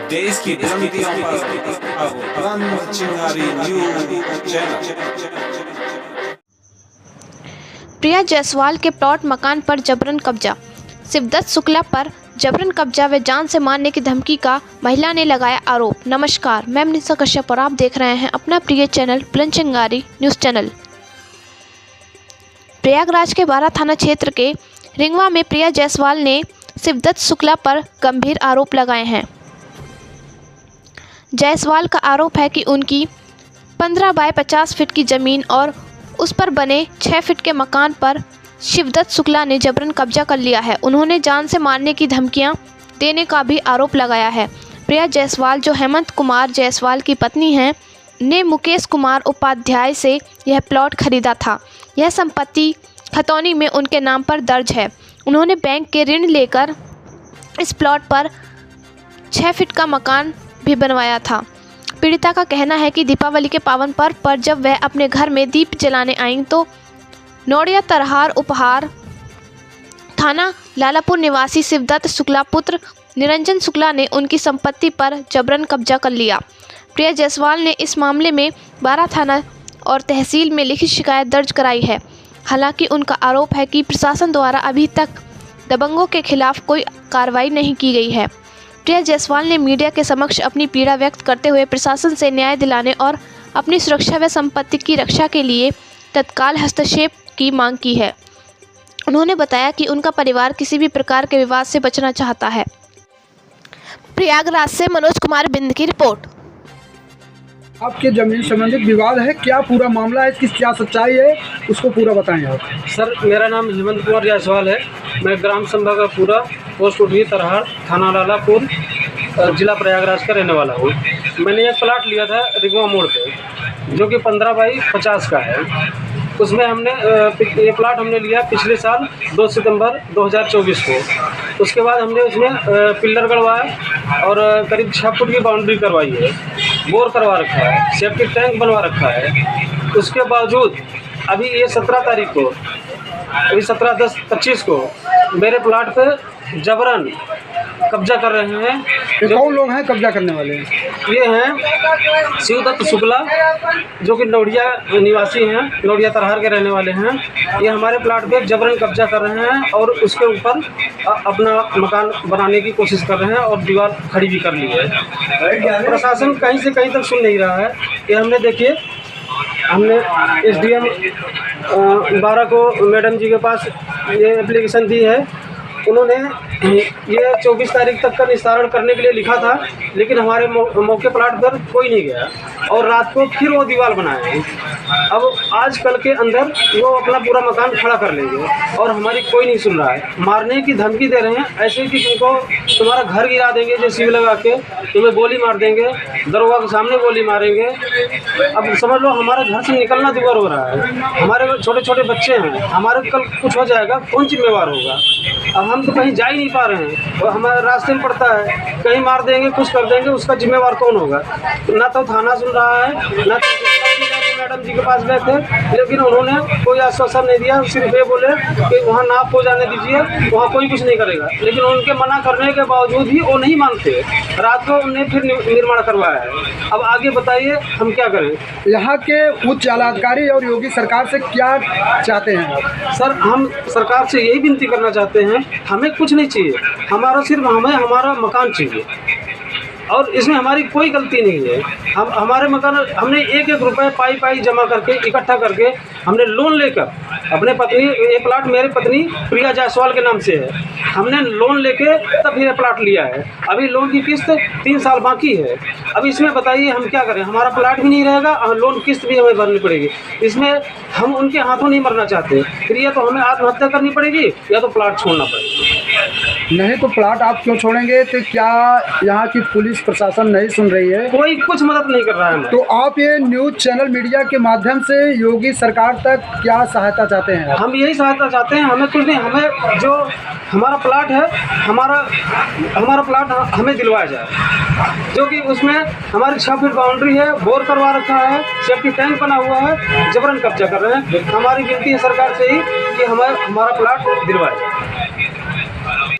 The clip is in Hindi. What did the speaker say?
देश की बुलंदियों पर अब बुलंद चिंगारी न्यूज़ चैनल। प्रिया जायसवाल के प्लॉट मकान पर जबरन कब्जा। शिवदत्त शुक्ला पर जबरन कब्जा व जान से मारने की धमकी का महिला ने लगाया आरोप। नमस्कार, मैं मनीषा कश्यप और आप देख रहे हैं अपना प्रिय चैनल बुलंद चिंगारी न्यूज़ चैनल। प्रयागराज के बारा थाना क्षेत्र के रिंगवा में प्रिया जायसवाल ने शिवदत्त शुक्ला पर गंभीर आरोप लगाए हैं। जायसवाल का आरोप है कि उनकी 15 बाय 50 फीट की ज़मीन और उस पर बने 6 फीट के मकान पर शिवदत्त शुक्ला ने जबरन कब्जा कर लिया है। उन्होंने जान से मारने की धमकियां देने का भी आरोप लगाया है। प्रिया जायसवाल, जो हेमंत कुमार जायसवाल की पत्नी हैं, ने मुकेश कुमार उपाध्याय से यह प्लॉट खरीदा था। यह संपत्ति खतौनी में उनके नाम पर दर्ज है। उन्होंने बैंक के ऋण लेकर इस प्लॉट पर 6 फीट का मकान भी बनवाया था। पीड़िता का कहना है कि दीपावली के पावन पर्व पर जब वह अपने घर में दीप जलाने आईं तो नौड़िया तरहार उपहार थाना लालापुर निवासी शिवदत्त शुक्ला पुत्र निरंजन शुक्ला ने उनकी संपत्ति पर जबरन कब्जा कर लिया। प्रिया जायसवाल ने इस मामले में बारा थाना और तहसील में लिखित शिकायत दर्ज कराई है। हालांकि उनका आरोप है कि प्रशासन द्वारा अभी तक दबंगों के खिलाफ कोई कार्रवाई नहीं की गई है। प्रिया जायसवाल ने मीडिया के समक्ष अपनी पीड़ा व्यक्त करते हुए प्रशासन से न्याय दिलाने और अपनी सुरक्षा व संपत्ति की रक्षा के लिए तत्काल हस्तक्षेप की मांग की है। उन्होंने बताया कि उनका परिवार किसी भी प्रकार के विवाद से बचना चाहता है। प्रयागराज से मनोज कुमार बिंद की रिपोर्ट। आपके जमीन संबंधित विवाद है, क्या पूरा मामला है, इसकी क्या सच्चाई है, उसको पूरा बताएं आप। सर, मेरा नाम हेमंत कुमार जायसवाल है। मैं ग्राम संभागापुरा, पोस्ट उठवी तरहार, थाना लालापुर, जिला प्रयागराज का रहने वाला हूँ। मैंने एक प्लाट लिया था रिगवा मोड़ पे, जो कि 15 बाई 50 का है। उसमें हमने ये प्लाट हमने लिया पिछले साल 2 सितंबर 2024 को। उसके बाद हमने उसमें पिल्लर गड़वाया और करीब 6 फुट की बाउंड्री करवाई है, बोर करवा रखा है, सेप्टिक टैंक बनवा रखा है। उसके बावजूद अभी ये 17 तारीख को, अभी 17/10/25 को मेरे प्लाट पे जबरन कब्जा कर रहे हैं। कौन लोग हैं कब्जा करने वाले? ये हैं शिवदत्त शुक्ला, जो कि नौड़िया निवासी हैं, नौड़िया तरहार के रहने वाले हैं। ये हमारे प्लाट पे जबरन कब्जा कर रहे हैं और उसके ऊपर अपना मकान बनाने की कोशिश कर रहे हैं और दीवार खड़ी भी कर ली है। प्रशासन कहीं से कहीं तक सुन नहीं रहा है। ये हमने देखिए, हमने SDM बारा को मैडम जी के पास ये एप्लीकेशन दी है। उन्होंने ये 24 तारीख तक का निस्तारण करने के लिए लिखा था, लेकिन हमारे मौके प्लाट पर कोई नहीं गया और रात को फिर वो दीवार बनाए। अब आज कल के अंदर वो अपना पूरा मकान खड़ा कर लेंगे और हमारी कोई नहीं सुन रहा है। मारने की धमकी दे रहे हैं, ऐसे कि तुमको तुम्हारा घर गिरा देंगे JCB लगा के, तुम्हें गोली मार देंगे, दरोगा के सामने गोली मारेंगे। अब समझ लो हमारे घर से निकलना दूभर हो रहा है। हमारे छोटे छोटे बच्चे हैं, हमारे कल कुछ हो जाएगा, कौन जिम्मेवार होगा? अब हम तो कहीं जा ही नहीं पा रहे हैं और हमारे रास्ते में पड़ता है, कहीं मार देंगे, कुछ कर देंगे, उसका जिम्मेवार कौन होगा? ना तो थाना सुन रहा है, ना तो मैडम जी के पास गए थे, लेकिन उन्होंने कोई आश्वासन नहीं दिया। सिर्फ ये बोले कि वहाँ नाप हो जाने दीजिए, वहाँ कोई कुछ नहीं करेगा। लेकिन उनके मना करने के बावजूद भी वो नहीं मानते। रात को उन्हें फिर निर्माण करवाया है। अब आगे बताइए हम क्या करें? यहाँ के उच्च अधिकारी और योगी सरकार से क्या चाहते हैं आप? सर, हम सरकार से यही विनती करना चाहते हैं, हमें कुछ नहीं चाहिए, हमें हमारा मकान चाहिए और इसमें हमारी कोई गलती नहीं है। हम हमारे मकान, हमने एक रुपए पाई जमा करके, इकट्ठा करके, हमने लोन लेकर अपने पत्नी, ये प्लाट मेरे पत्नी प्रिया जायसवाल के नाम से है, हमने लोन लेके तब ये प्लाट लिया है। अभी लोन की किस्त 3 साल बाकी है। अब इसमें बताइए हम क्या करें? हमारा प्लाट भी नहीं रहेगा और लोन किस्त भी हमें भरनी पड़ेगी। इसमें हम उनके हाथों नहीं मरना चाहते। फिर या तो हमें आत्महत्या करनी पड़ेगी या तो प्लाट छोड़ना पड़ेगा। नहीं तो प्लाट आप क्यों छोड़ेंगे? तो क्या यहाँ की पुलिस प्रशासन नहीं सुन रही है? कोई कुछ मदद नहीं कर रहा है। तो आप ये न्यूज़ चैनल मीडिया के माध्यम से योगी सरकार तक क्या सहायता चाहते हैं? हम यही सहायता चाहते हैं, हमें कुछ नहीं, हमें जो हमारा प्लाट है, हमारा प्लाट हमें दिलवाया जाए, जो कि उसमें हमारी 6 फीट बाउंड्री है, बोर करवा रखा है, सेफ्टी टैंक बना हुआ है, जबरन कब्जा कर रहे हैं। हमारी विनती है सरकार से ही कि हमें हमारा प्लाट दिलवाए।